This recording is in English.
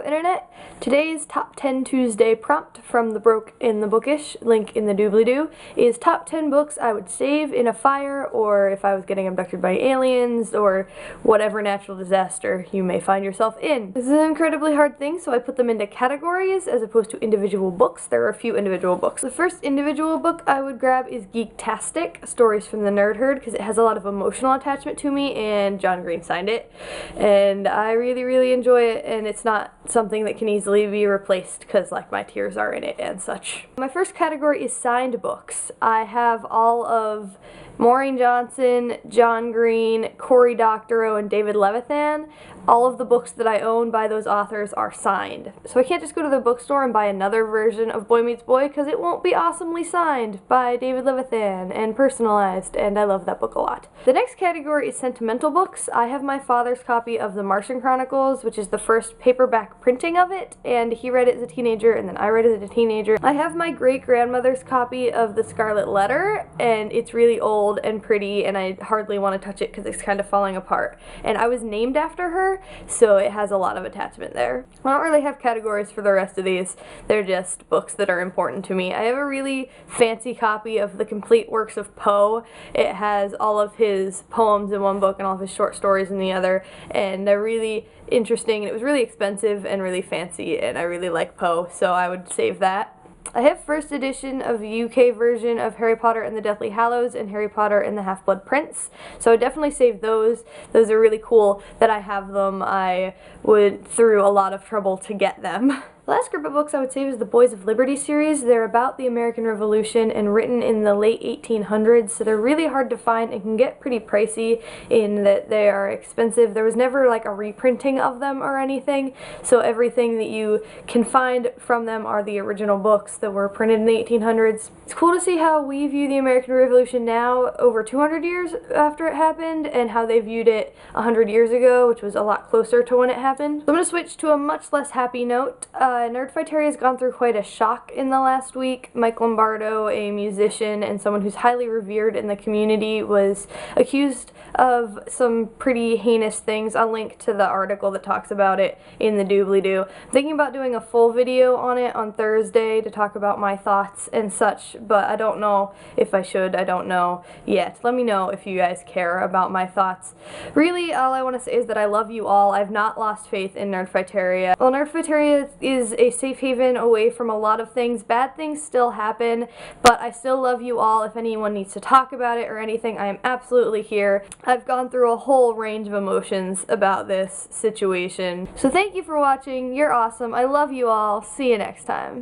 Internet. Today's Top 10 Tuesday prompt from the Broke in the Bookish, link in the doobly-doo, is top 10 books I would save in a fire, or if I was getting abducted by aliens, or whatever natural disaster you may find yourself in. This is an incredibly hard thing, so I put them into categories as opposed to individual books. There are a few individual books. The first individual book I would grab is Geektastic, Stories from the Nerd Herd, because it has a lot of emotional attachment to me, and John Green signed it. And I really enjoy it, and it's not something that can easily be replaced because like my tears are in it and such. My first category is signed books. I have all of Maureen Johnson, John Green, Cory Doctorow, and David Levithan. All of the books that I own by those authors are signed. So I can't just go to the bookstore and buy another version of Boy Meets Boy because it won't be awesomely signed by David Levithan and personalized, and I love that book a lot. The next category is sentimental books. I have my father's copy of The Martian Chronicles, which is the first paperback printing of it, and he read it as a teenager and then I read it as a teenager. I have my great-grandmother's copy of The Scarlet Letter, and it's really old and pretty, and I hardly want to touch it because it's kind of falling apart. And I was named after her, so it has a lot of attachment there. I don't really have categories for the rest of these. They're just books that are important to me. I have a really fancy copy of the complete works of Poe. It has all of his poems in one book and all of his short stories in the other, and they're really interesting, and it was really expensive and really fancy, and I really like Poe, so I would save that. I have first edition of the UK version of Harry Potter and the Deathly Hallows and Harry Potter and the Half-Blood Prince, so I definitely save those. Those are really cool that I have them. I went through a lot of trouble to get them. The last group of books I would save is the Boys of Liberty series. They're about the American Revolution and written in the late 1800s, so they're really hard to find and can get pretty pricey in that they are expensive. There was never like a reprinting of them or anything, so everything that you can find from them are the original books that were printed in the 1800s. It's cool to see how we view the American Revolution now, over 200 years after it happened, and how they viewed it 100 years ago, which was a lot closer to when it happened. So I'm going to switch to a much less happy note. Nerdfighteria has gone through quite a shock in the last week. Mike Lombardo, a musician and someone who's highly revered in the community, was accused of some pretty heinous things. I'll link to the article that talks about it in the doobly-doo. I'm thinking about doing a full video on it on Thursday to talk about my thoughts and such, but I don't know if I should. I don't know yet. Let me know if you guys care about my thoughts. Really, all I want to say is that I love you all. I've not lost faith in Nerdfighteria. Well, Nerdfighteria is a safe haven away from a lot of things. Bad things still happen, but I still love you all. If anyone needs to talk about it or anything, I am absolutely here. I've gone through a whole range of emotions about this situation. So thank you for watching. You're awesome. I love you all. See you next time.